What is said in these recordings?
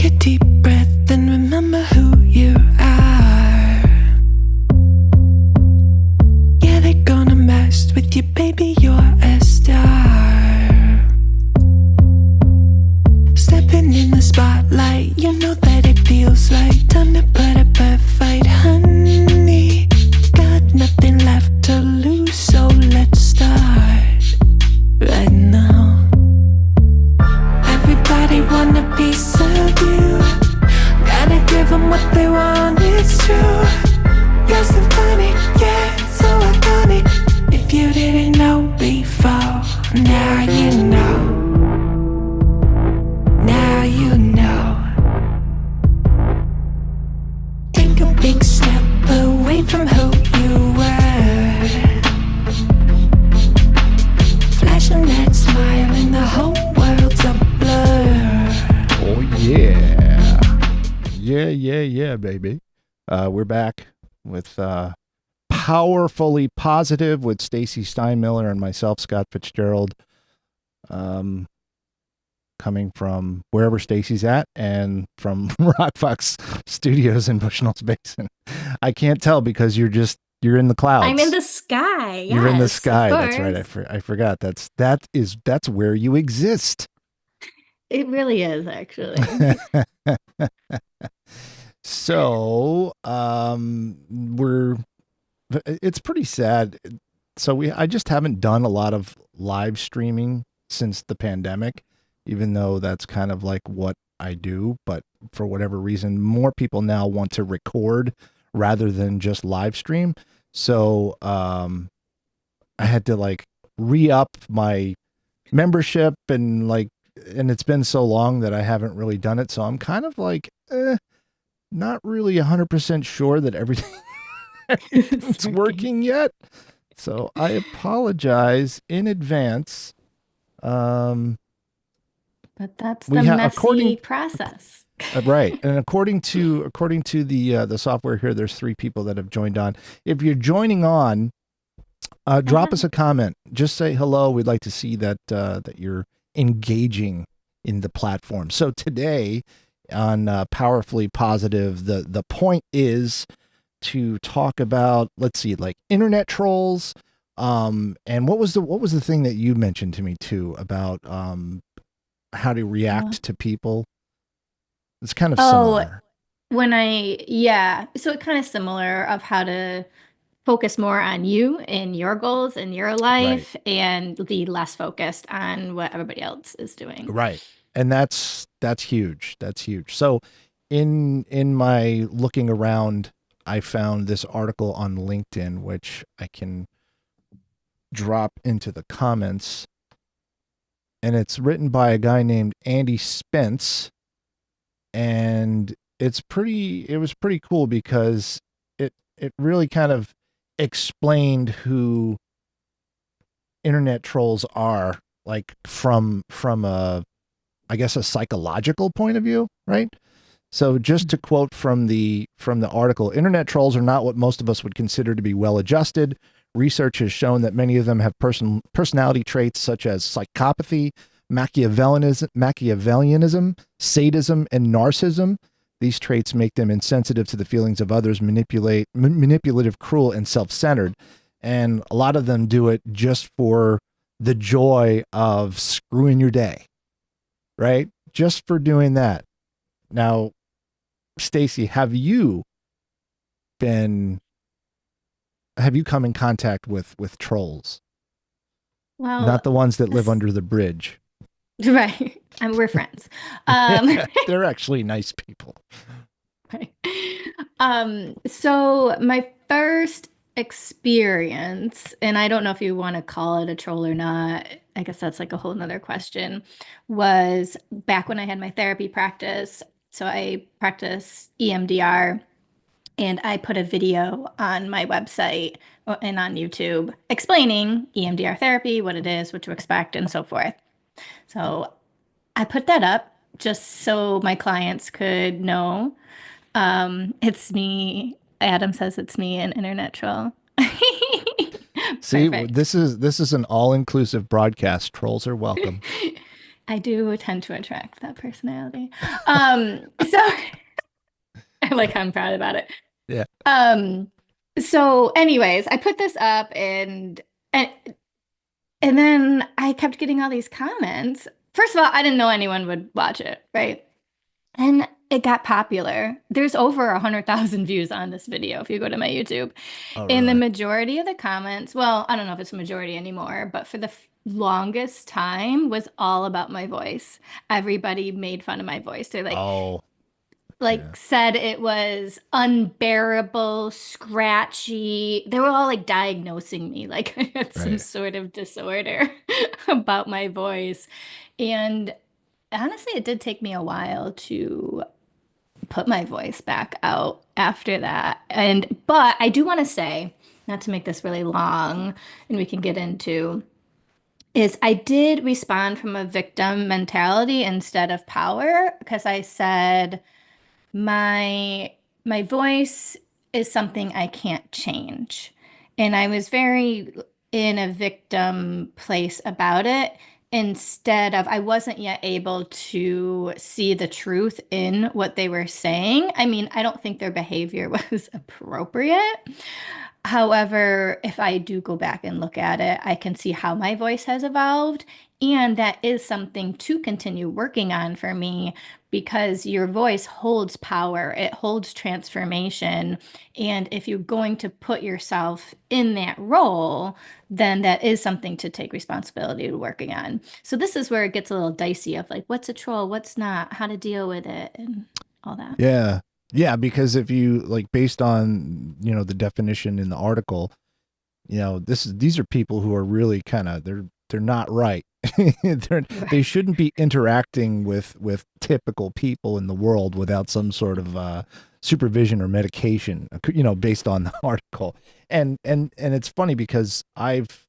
a deep breath and remember who you are. Yeah, they're gonna mess with you, baby, you're a star. Stepping in the spotlight, you know that it feels right. Time to put up a fight, honey. Got nothing left to lose, so let's start right now. Everybody want a piece of you. Gotta give them what they want, it's true. You're symphonic, yeah, so iconic. If you didn't know before, now you know. Now you know. Take a big step away from who you were. Flashing that smile and the whole world's a blur. Oh, yeah. Yeah, baby. We're back with Powerfully Positive with Stacey Steinmiller and myself, Scott Fitzgerald. Coming from wherever Stacey's at and from Rockfox Studios in Bushnell's Basin. I can't tell because you're in the clouds. I'm in the sky. Yes, you're in the sky. Of That's right. I forgot. That's where you exist. It really is, actually. So, it's pretty sad. So I just haven't done a lot of live streaming since the pandemic, even though that's kind of like what I do. But for whatever reason, more people now want to record rather than just live stream. So, I had to like re-up my membership and it's been so long that I haven't really done it. So I'm kind of like, not really 100% sure that everything's working yet. So I apologize in advance. But that's the messy process. Right. And according to the software here, there's 3 people that have joined on. If you're joining on, drop us a comment. Just say hello. We'd like to see that you're engaging in the platform. So today on Powerfully Positive, the point is to talk about, let's see, like internet trolls. And what was the thing that you mentioned to me too about how to react to people? It's kind of similar. So it's kind of similar of how to focus more on you and your goals in your life, right, and be less focused on what everybody else is doing. Right. And that's huge. That's huge. So in my looking around, I found this article on LinkedIn, which I can drop into the comments. And it's written by a guy named Andy Spence. And it was pretty cool because it really kind of explained who internet trolls are, like from a, I guess, a psychological point of view, right? So just to quote from the article, internet trolls are not what most of us would consider to be well-adjusted. Research has shown that many of them have personality traits such as psychopathy, Machiavellianism, sadism, and narcissism. These traits make them insensitive to the feelings of others, manipulative, cruel, and self-centered. And a lot of them do it just for the joy of screwing your day, right? Just for doing that. Now, Stacey, have you come in contact with trolls? Well, not the ones that live under the bridge. Right. We're friends. They're actually nice people. Right. So my first experience, and I don't know if you want to call it a troll or not, I guess that's like a whole nother question, was back when I had my therapy practice. So I practice EMDR, and I put a video on my website and on YouTube explaining EMDR therapy, what it is, what to expect, and so forth. So I put that up just so my clients could know. It's me. Adam says it's me, an internet troll. See, Perfect. this is an all-inclusive broadcast. Trolls are welcome. I do tend to attract that personality. So like I'm proud about it. Yeah. Um, so anyways, I put this up and and then I kept getting all these comments. First of all, I didn't know anyone would watch it, right? And it got popular. There's over 100,000 views on this video if you go to my YouTube. Oh, And the really? majority of the comments, well, I don't know if it's a majority anymore, but for the longest time was all about my voice. Everybody made fun of my voice. They're Oh, like yeah. said it was unbearable, scratchy. They were all like diagnosing me like I had some Right. sort of disorder about my voice. And honestly, it did take me a while to put my voice back out after that. And but I do want to say, not to make this really long and we can get into is I did respond from a victim mentality instead of power because I said my my voice is something I can't change. And I was very in a victim place about it instead of I wasn't yet able to see the truth in what they were saying. I mean, I don't think their behavior was appropriate. However, if I do go back and look at it, I can see how my voice has evolved. And that is something to continue working on for me because your voice holds power, it holds transformation. And if you're going to put yourself in that role, then that is something to take responsibility to working on. So this is where it gets a little dicey of like, what's a troll, what's not, how to deal with it, and all that. Yeah. Yeah, because if you like based on, the definition in the article, these are people who are really kind of they're not right. They Right. shouldn't be interacting with typical people in the world without some sort of supervision or medication, based on the article. And it's funny because I've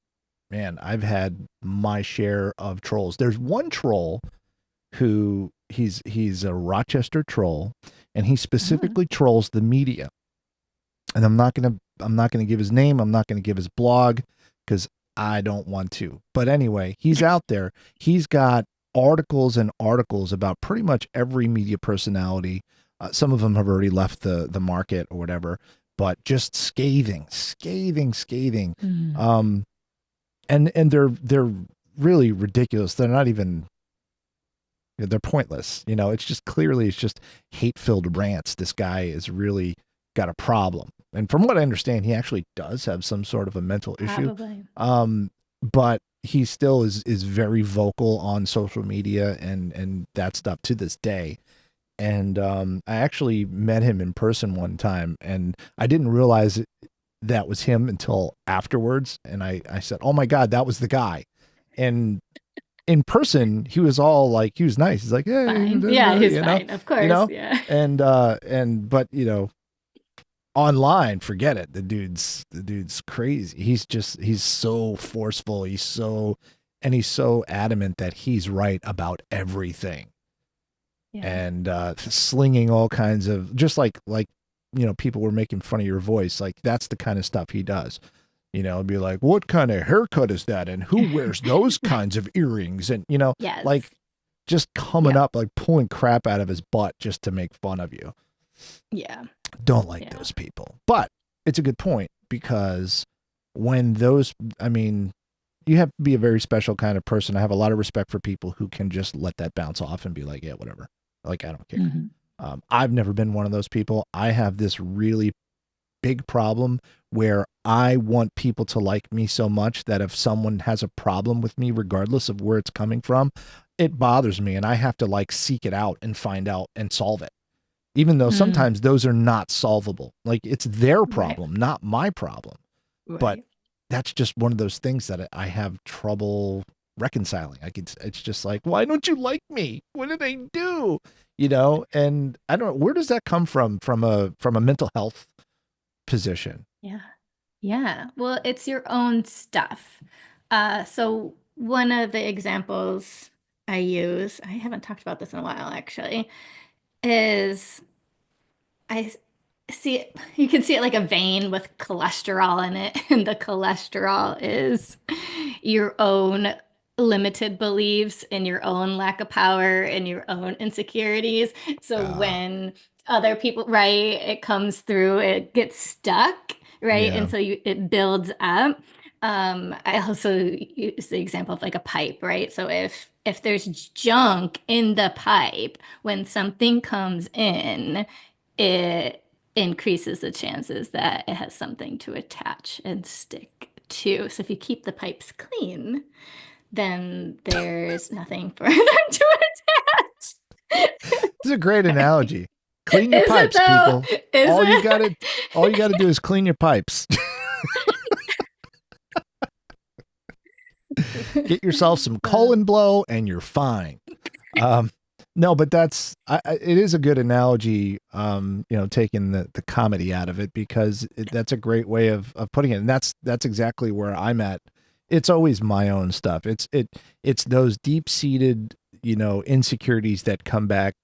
had my share of trolls. There's one troll who he's a Rochester troll, and he Mhm. specifically trolls the media. And I'm not gonna give his name. I'm not gonna give his blog because I don't want to. But anyway, he's out there. He's got articles and articles about pretty much every media personality. Some of them have already left the market or whatever, but just scathing, scathing, scathing. Mm. Um, and they're really ridiculous. They're not even they're pointless. It's just hate filled rants. This guy is really got a problem. And from what I understand, he actually does have some sort of a mental issue. Probably. Um, but he still is very vocal on social media and that stuff to this day. And I actually met him in person one time, and I didn't realize that was him until afterwards. And I said, "Oh my God, that was the guy." And in person, he was all like, he was nice. He's like, "Hey," Fine. Yeah, he's you know, fine. Of you course. know, Yeah. but online, forget it. The dude's crazy. He's so forceful. He's so adamant that he's right about everything, Yeah. and slinging all kinds of just like people were making fun of your voice. Like that's the kind of stuff he does. Be like, what kind of haircut is that? And who wears those kinds of earrings? And, like Yes. just coming Yeah. up, like pulling crap out of his butt just to make fun of you. Yeah. Don't like Yeah. those people. But it's a good point because when those, I mean, you have to be a very special kind of person. I have a lot of respect for people who can just let that bounce off and be like, yeah, whatever. Like, I don't care. Mhm. I've never been one of those people. I have this really big problem where I want people to like me so much that if someone has a problem with me, regardless of where it's coming from, it bothers me and I have to like seek it out and find out and solve it. Even though Mm. sometimes those are not solvable. Like it's their Right. problem, not my problem. But Right. that's just one of those things that I have trouble reconciling. It's just like, why don't you like me? What did I do? And I don't know, where does that come from a mental health position? Yeah. Yeah. Well, it's your own stuff. So one of the examples I use, I haven't talked about this in a while actually, is I see it, you can see it like a vein with cholesterol in it, and the cholesterol is your own. limited beliefs in your own lack of power and your own insecurities. So Uh, when other people, right, it comes through, it gets stuck, right? yeah. And so it builds up. I also use the example of like a pipe, right? So if there's junk in the pipe, when something comes in, it increases the chances that it has something to attach and stick to. So if you keep the pipes clean, then there's nothing for them to attach. This is a great analogy. Clean your Is it pipes, though? people. Is All you gotta do is clean your pipes. Get yourself some colon blow and you're fine. Um, no, but it is a good analogy, taking the comedy out of it, because that's a great way of putting it. And that's exactly where I'm at. It's always my own stuff. It's those deep seated, insecurities that come back,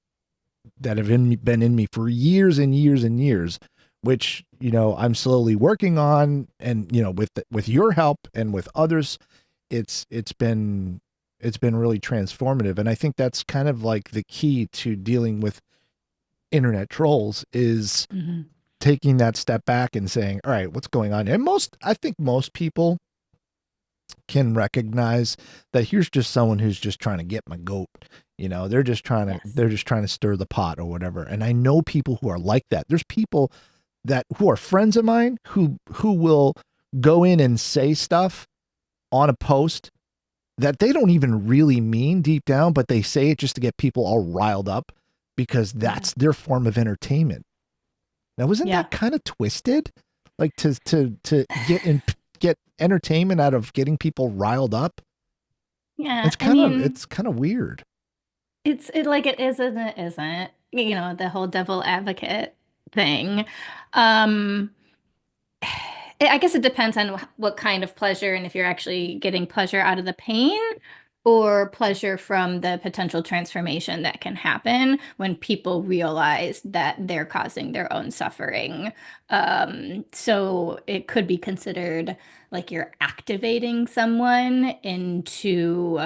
that have been in me for years and years and years, which, I'm slowly working on. And, with your help and with others, it's been really transformative. And I think that's kind of like the key to dealing with internet trolls, is Mhm. taking that step back and saying, all right, what's going on? And I think most people can recognize that here's just someone who's just trying to get my goat. They're just trying to Yes. they're just trying to stir the pot or whatever. And I know people who are like that. There's people who are friends of mine who will go in and say stuff on a post that they don't even really mean deep down, but they say it just to get people all riled up, because that's their form of entertainment. Now, isn't Yeah. that kind of twisted? Like to get entertainment out of getting people riled up? Yeah. It's kind of weird. Like it is and it isn't. The whole devil advocate thing. Um, I guess it depends on what kind of pleasure, and if you're actually getting pleasure out of the pain or pleasure from the potential transformation that can happen when people realize that they're causing their own suffering. So it could be considered like you're activating someone into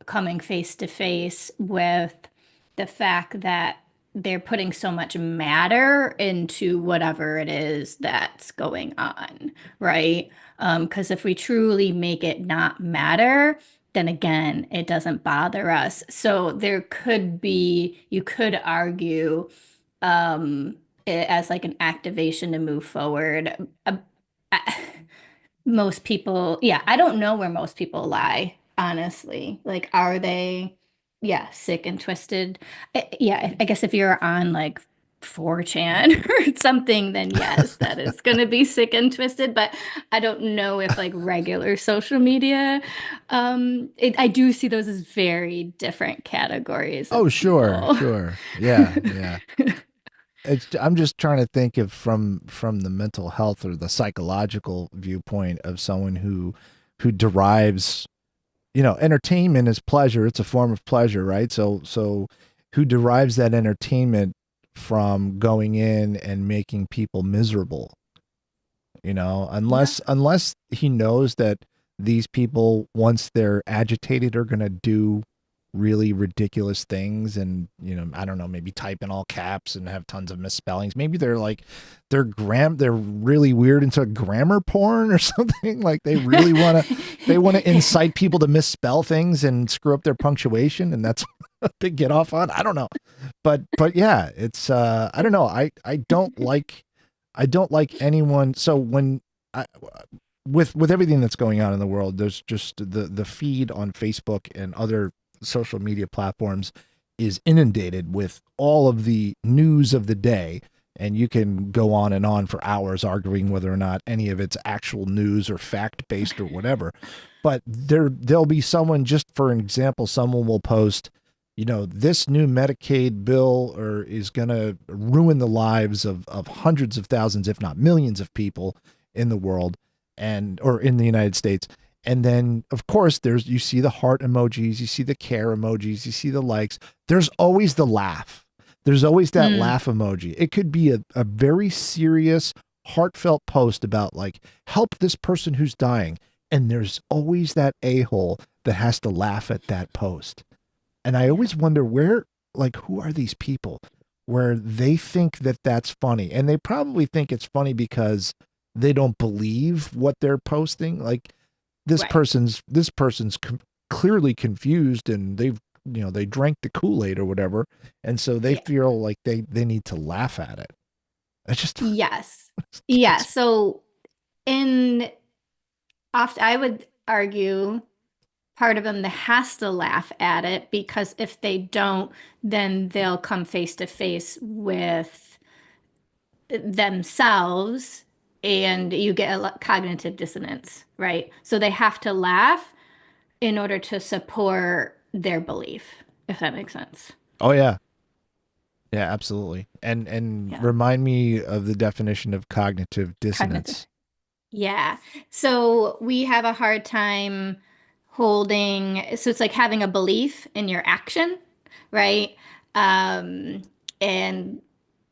coming face to face with the fact that they're putting so much matter into whatever it is that's going on, right? Because if we truly make it not matter, then again, it doesn't bother us. So you could argue it as like an activation to move forward. I- Most people, yeah, I don't know where most people lie, honestly. Like, are they, yeah, sick and twisted? Yeah, I guess if you're on like 4chan or something, then yes, that is going to be sick and twisted. But I don't know if like regular social media, I do see those as very different categories Oh, of sure, people. sure. Yeah, yeah. I'm just trying to think of from the mental health or the psychological viewpoint of someone who derives, entertainment is pleasure. It's a form of pleasure, right? So who derives that entertainment from going in and making people miserable, Yeah. unless he knows that these people, once they're agitated, are going to do really ridiculous things, and I don't know, maybe type in all caps and have tons of misspellings. Maybe they're really weird into grammar porn or something. Like they want to incite people to misspell things and screw up their punctuation, and that's a big get off on. I don't know, but yeah, it's I don't know. I don't like anyone. So when I, with everything that's going on in the world, there's just the feed on Facebook and other social media platforms is inundated with all of the news of the day, and you can go on and on for hours arguing whether or not any of it's actual news or fact based or whatever. But there'll be someone, just for an example, someone will post, this new Medicaid bill is going to ruin the lives of hundreds of thousands, if not millions of people in the world or in the United States. And then, of course, you see the heart emojis, you see the care emojis, you see the likes. There's always the laugh. There's always that laugh emoji. It could be a very serious, heartfelt post about like, help this person who's dying. And there's always that a-hole that has to laugh at that post. And I always wonder where, like, who are these people where they think that that's funny? And they probably think it's funny because they don't believe what they're posting. Like Right. this person's clearly confused, and they drank the Kool-Aid or whatever. And so they Yeah. feel like they need to laugh at it. It's just, Yes. Yeah. So in oft I would argue part of them that has to laugh at it because if they don't, then they'll come face to face with themselves and you get a cognitive dissonance, right? So they have to laugh in order to support their belief, if that makes sense. oh yeah. Yeah, absolutely. And Yeah. remind me of the definition of cognitive Cognitive. dissonance. Yeah. So we have a hard time so it's like having a belief in your action, right? And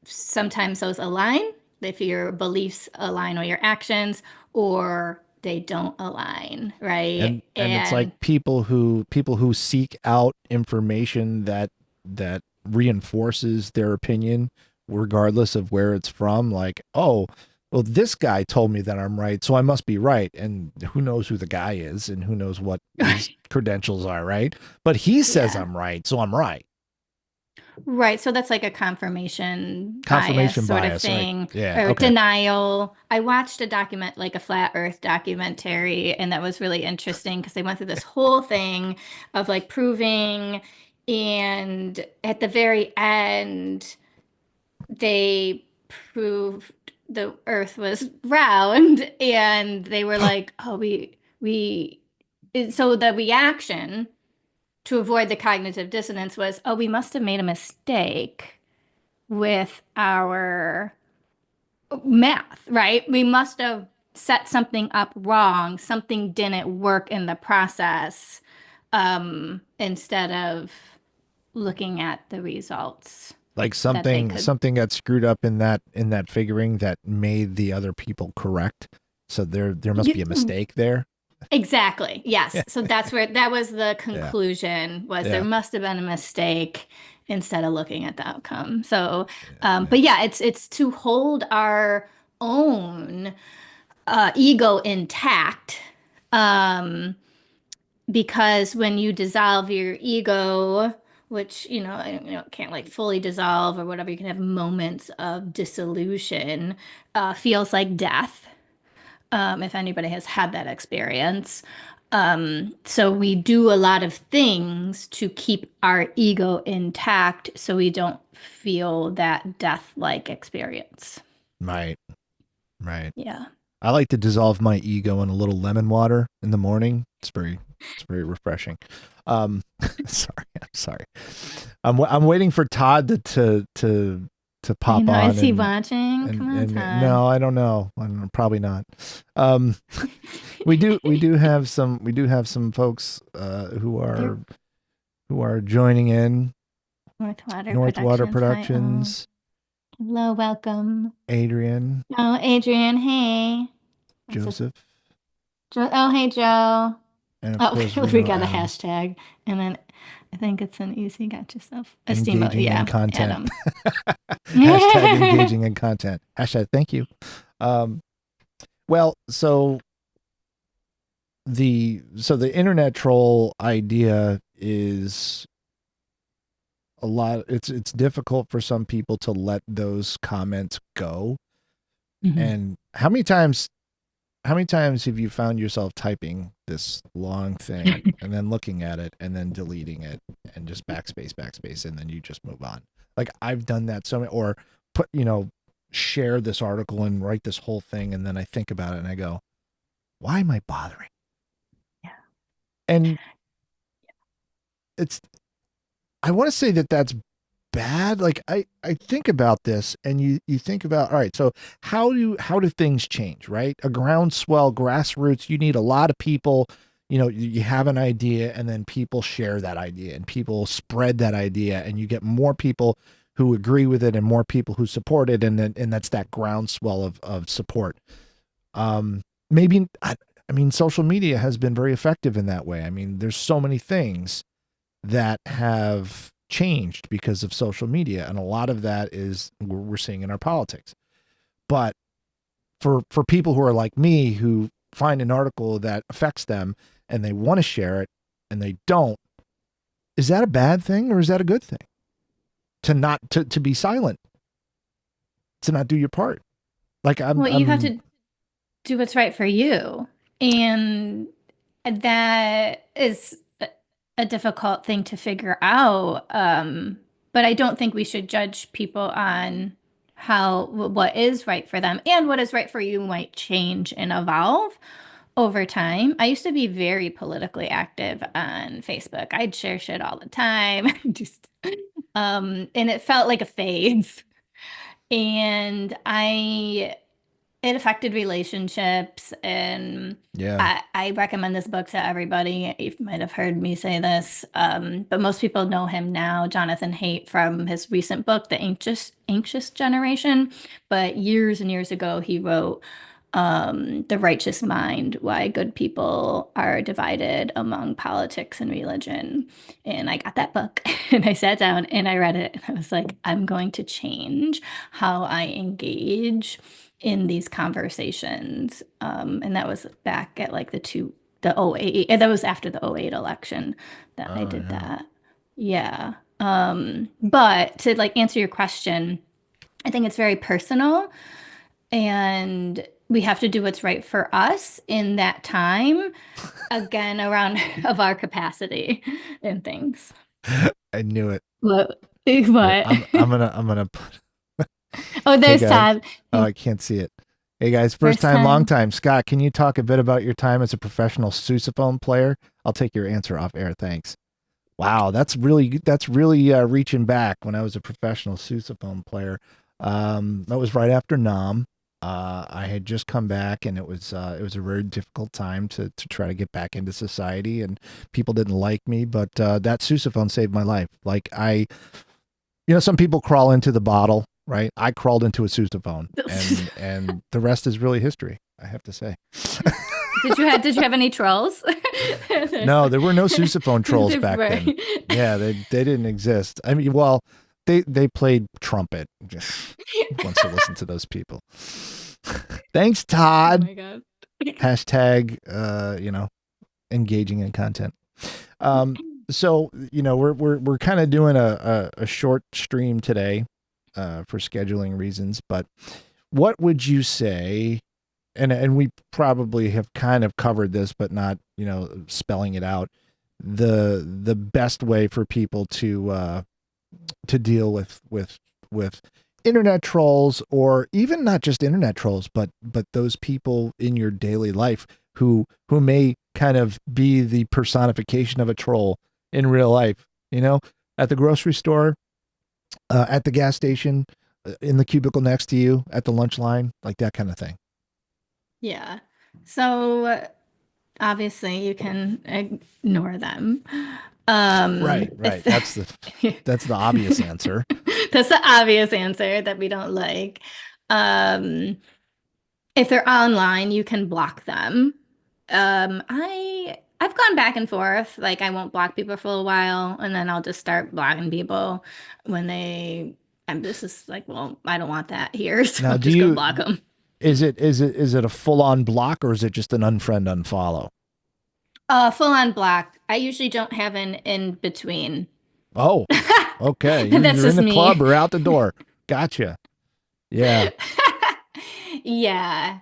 sometimes those align if your beliefs align with your actions or they don't align, right? And it's And like people who seek out information that reinforces their opinion regardless of where it's from, like, oh, well, this guy told me that I'm right, so I must be right. And who knows who the guy is and who knows what his credentials are, right? But he says yeah. I'm right, so I'm right. Right, so that's like a confirmation bias Confirmation sort of bias, right? thing, Yeah, or okay. denial. I watched a document, like a flat Earth documentary, and that was really interesting because they went through this whole thing of like proving, and at the very end, they proved the Earth was round, and they were like, "Oh, so the reaction to avoid the cognitive dissonance was, oh, we must have made a mistake with our math, right? We must have set something up wrong. Something didn't work in the process, instead of looking at the results Like that they something could. something got screwed up in that figuring that made the other people correct. So there must be a mistake there. Exactly. Yes. So that was the Yeah. conclusion was there Yeah. must have been a mistake instead of looking at the outcome. So, Yeah. but yeah, it's to hold our own ego intact. Um, because when you dissolve your ego, which can't like fully dissolve or whatever, you can have moments of dissolution, feels like death, if anybody has had that experience. So we do a lot of things to keep our ego intact so we don't feel that death-like experience. Right. Right. Yeah. I like to dissolve my ego in a little lemon water in the morning. It's very refreshing. Sorry, I'm sorry. I'm waiting for Todd to I pop know. on Is he watching? Come on, and Todd. no, I don't know. Probably not. Um, we do have some folks They're who are joining in. Northwater Northwater Productions. Hi, Productions, hello, welcome. Adrian, Oh, Adrian, hey. What's this? Joseph, Joe? Oh, hey, Joe. and of Oh, course we Reno got a Adam. hashtag, and then I think it's an easy got yourself a steamboat. Engaging in Yeah, content. Adam. Hashtag engaging in content. Hashtag thank you. Um, well, so the internet troll idea is a lot. It's difficult for some people to let those comments go. Mhm. And how many times have you found yourself typing this long thing and then looking at it and then deleting it and just backspace, and then you just move on? Like I've done that so many, or share this article and write this whole thing, and then I think about it and I go, why am I bothering? Yeah. And it's I want to say that that's bad. Like I think about this, and you think about, all right, so how do things change, right? A groundswell, grassroots, you need a lot of people. You have an idea, and then people share that idea, and people spread that idea, and you get more people who agree with it and more people who support it, and that's that groundswell of support. Maybe I mean, social media has been very effective in that way. I mean, there's so many things that have changed because of social media, and a lot of that is we're seeing in our politics. But for people who are like me, who find an article that affects them and they want to share it and they don't, is that a bad thing or is that a good thing? To not to be silent, to not do your part. Like Well, you have to do what's right for you. And that is a difficult thing to figure out. But I don't think we should judge people on what is right for them, and what is right for you might change and evolve over time. I used to be very politically active on Facebook. I'd share shit all the time. Just and it felt like a phase. And it affected relationships, and yeah. I recommend this book to everybody. You might have heard me say this, but most people know him now, Jonathan Haidt, from his recent book, The Anxious Generation. But years and years ago, he wrote The Righteous Mind: Why Good People Are Divided Among Politics and Religion. And I got that book and I sat down and I read it and I was like, I'm going to change how I engage in these conversations. And that was back at like the '08, that was after the '08 election that I did that. Yeah. But to like answer your question, I think it's very personal, and we have to do what's right for us in that time, again, around of our capacity and things. I knew it. What? What? I'm gonna put. Oh, there's Hey guys. Todd. Oh, I can't see it. Hey guys, first time, long time. Scott, can you talk a bit about your time as a professional sousaphone player? I'll take your answer off air. Thanks. Wow, that's really reaching back when I was a professional sousaphone player. That was right after Nam. I had just come back, and it was a very difficult time to try to get back into society, and people didn't like me, but that sousaphone saved my life. Like some people crawl into the bottle, right? I crawled into a sousaphone, and the rest is really history, I have to say. Did you have any trolls? No, there were no sousaphone trolls back then. Yeah, they didn't exist. I mean, well, they played trumpet. Just wants to listen to those people. Thanks, Todd. Oh my God. Hashtag, engaging in content. So we're kind of doing a short stream today, for scheduling reasons. But what would you say? And we probably have kind of covered this, but not spelling it out. The best way for people to deal with internet trolls, or even not just internet trolls, but those people in your daily life who may kind of be the personification of a troll in real life, at the grocery store, at the gas station, in the cubicle next to you, at the lunch line, like that kind of thing. Yeah. So obviously you can ignore them. Right. That's the obvious answer. That's the obvious answer that we don't like. If they're online, you can block them. I've gone back and forth. Like I won't block people for a while, and then I'll just start blocking people when I'm just like, well, I don't want that here, so Now, I'm just gonna block them. Is it a full on block, or is it just an unfriend unfollow? Full on block. I usually don't have an in between. Oh, okay. You're in the club or out the door. Gotcha. Yeah. Yeah.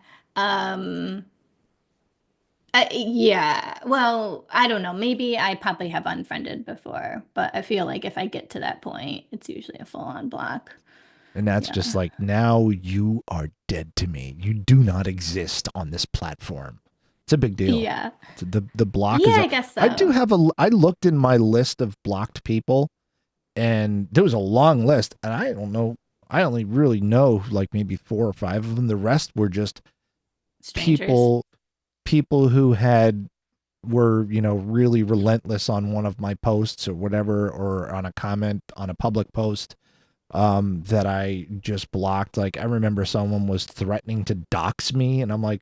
Yeah. Well, I don't know. Maybe I probably have unfriended before, but I feel like if I get to that point, it's usually a full on block. And that's just like, now you are dead to me. You do not exist on this platform. It's a big deal. Yeah. The block is I guess so. I looked in my list of blocked people, and there was a long list, and I don't know. I only really know like maybe 4 or 5 of them. The rest were just strangers. people who were really relentless on one of my posts or whatever, or on a comment on a public post, that I just blocked. Like I remember someone was threatening to dox me, and I'm like,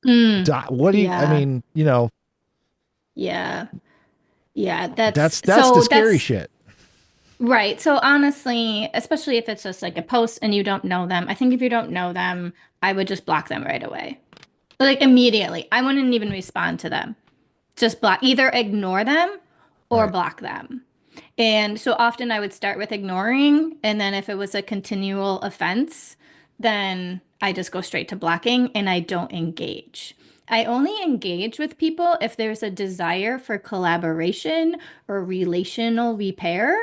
Mm, What do you, I yeah. mean, Yeah. Yeah. That's that's the so scary that's shit. right. So honestly, especially if it's just like a post and you don't know them, I think if you don't know them, I would just block them right away. Like immediately. I wouldn't even respond to them. Just block, either ignore them or Right. block them. And so often I would start with ignoring, and then if it was a continual offense, then I just go straight to blocking and I don't engage. I only engage with people if there's a desire for collaboration or relational repair.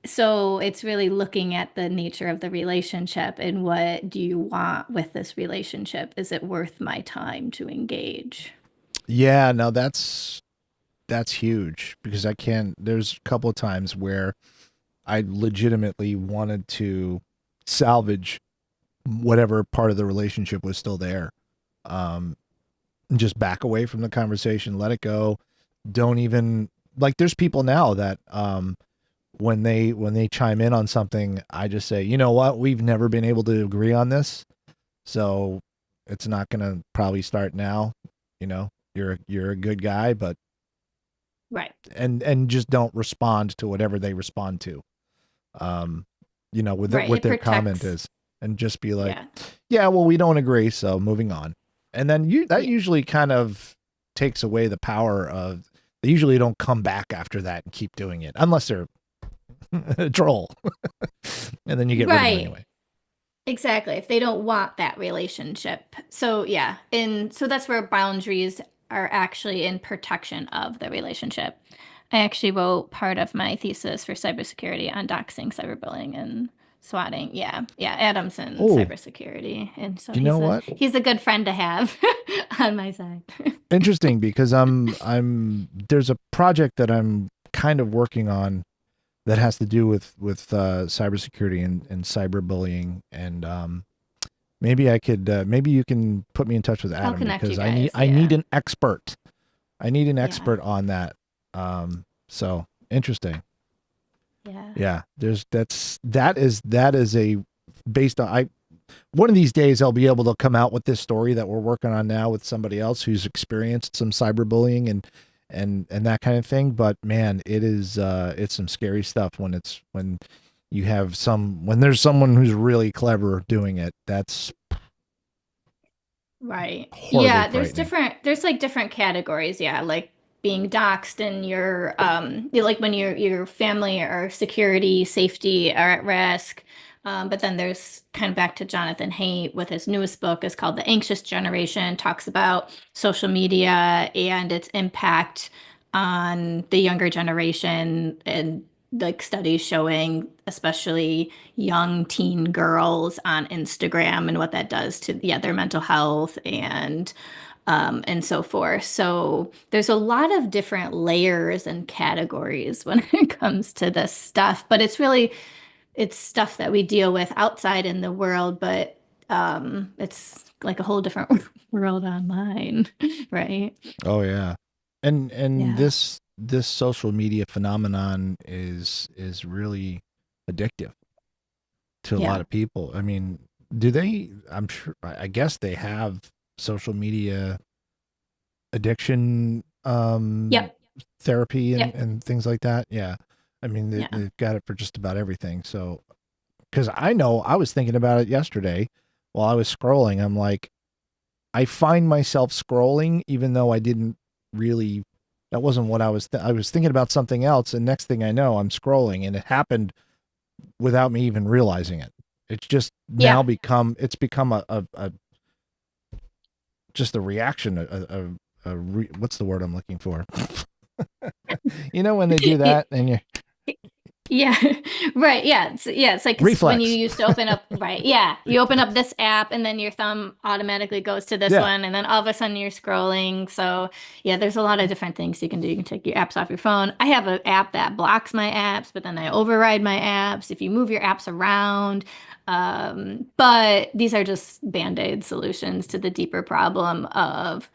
So it's really looking at the nature of the relationship and what do you want with this relationship? Is it worth my time to engage? Yeah, no, that's huge because I can't, there's a couple of times where I legitimately wanted to salvage whatever part of the relationship was still there. Um, and just back away from the conversation, let it go. Don't even, like, there's people now that when they chime in on something, I just say, you know what, we've never been able to agree on this, so it's not gonna probably start now. You're a good guy, but Right. and just don't respond to whatever they respond to. Um, with Right. what It their comment protects. is, and just be like, Yeah. yeah, well, we don't agree, so moving on. And then that Yeah. usually kind of takes away the power of. They usually don't come back after that and keep doing it unless they're a troll, and then you get rid of them Right. anyway. Exactly. If they don't want that relationship. So, yeah. And so that's where boundaries are actually in protection of the relationship. I actually wrote part of my thesis for cybersecurity on doxing, cyberbullying, and swatting. Yeah. Yeah. Adam's in Oh, cybersecurity. And so you know he's a what? he's a good friend to have on my side. Interesting because I'm there's a project that I'm kind of working on that has to do with cybersecurity and cyberbullying, and maybe I could maybe you can put me in touch with I'll Adam connect you because guys. I need Yeah. an expert. I need an Yeah. expert on that. So interesting. Yeah. Yeah, that is a based on I one of these days I'll be able to come out with this story that we're working on now with somebody else who's experienced some cyberbullying and that kind of thing. But man, it's some scary stuff when you have when there's someone who's really clever doing it. That's Right. horribly Yeah, frightening. there's like different categories, yeah, like being doxxed and like when your family or security, safety are at risk. But then there's kind of back to Jonathan Haidt with his newest book is called The Anxious Generation, talks about social media and its impact on the younger generation and like studies showing especially young teen girls on Instagram and what that does to yeah their mental health and so forth. So there's a lot of different layers and categories when it comes to this stuff, but it's stuff that we deal with outside in the world, but it's like a whole different world online, right? Oh yeah. And Yeah. this social media phenomenon is really addictive to a lot Yeah. of people. I mean, do they? I'm sure. I guess they have social media addiction Yep. therapy Yep. and things like that. Yeah. I mean, Yeah. they've got it for just about everything. So, because I know I was thinking about it yesterday while I was scrolling. I'm like, I find myself scrolling even though I didn't really. That wasn't what I was. I was thinking about something else, and next thing I know, I'm scrolling, and it happened without me even realizing it. It's just now Yeah. become a just a reaction, what's the word I'm looking for? When they do that and you Yeah, right. Yeah, it's like 'cause when you reflex. used to open up, right? Yeah, you open up this app and then your thumb automatically goes to this Yeah. one, and then all of a sudden you're scrolling. So, yeah, there's a lot of different things you can do. You can take your apps off your phone. I have an app that blocks my apps, but then I override my apps if you move your apps around. But these are just band-aid solutions to the deeper problem of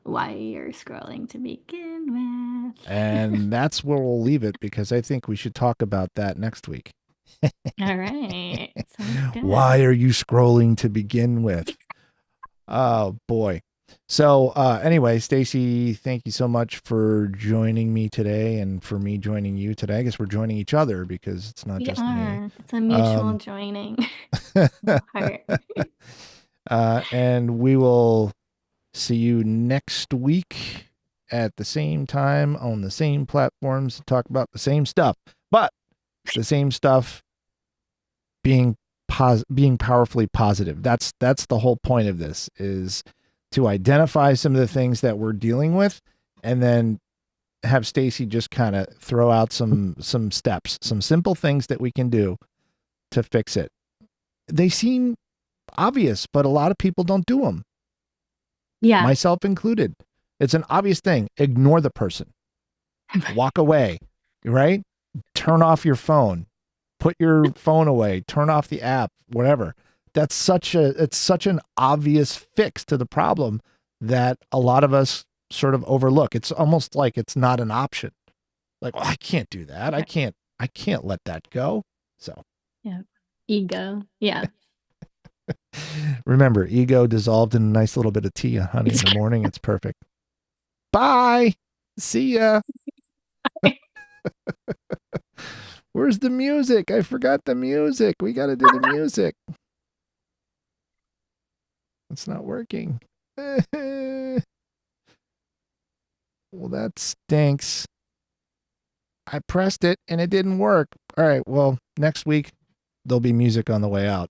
why you're scrolling to begin with. And that's where we'll leave it because I think we should talk about that next week. All right, sounds Why good. are you scrolling to begin with? Oh boy. So anyway, Stacey, thank you so much for joining me today, and for me joining you today. I guess we're joining each other because it's not We just me. are. It's a mutual Um, joining of heart. and we will see you next week at the same time on the same platforms to talk about the same stuff, but the same stuff being being powerfully positive. That's the whole point of this, is to identify some of the things that we're dealing with, and then have Stacey just kind of throw out some steps, some simple things that we can do to fix it. They seem obvious, but a lot of people don't do them, Yeah. myself included. It's an obvious thing. Ignore the person. Walk away, right? Turn off your phone. Put your phone away. Turn off the app, whatever. It's such an obvious fix to the problem that a lot of us sort of overlook. It's almost like it's not an option. Like, well, I can't do that. I can't let that go. So, Yeah. Ego. Yeah. remember, ego dissolved in a nice little bit of tea and honey in the morning. It's perfect. Bye. See ya. Where's the music? I forgot the music. We got to do the music. It's not working. Well, that stinks. I pressed it and it didn't work. All right. Well, next week there'll be music on the way out.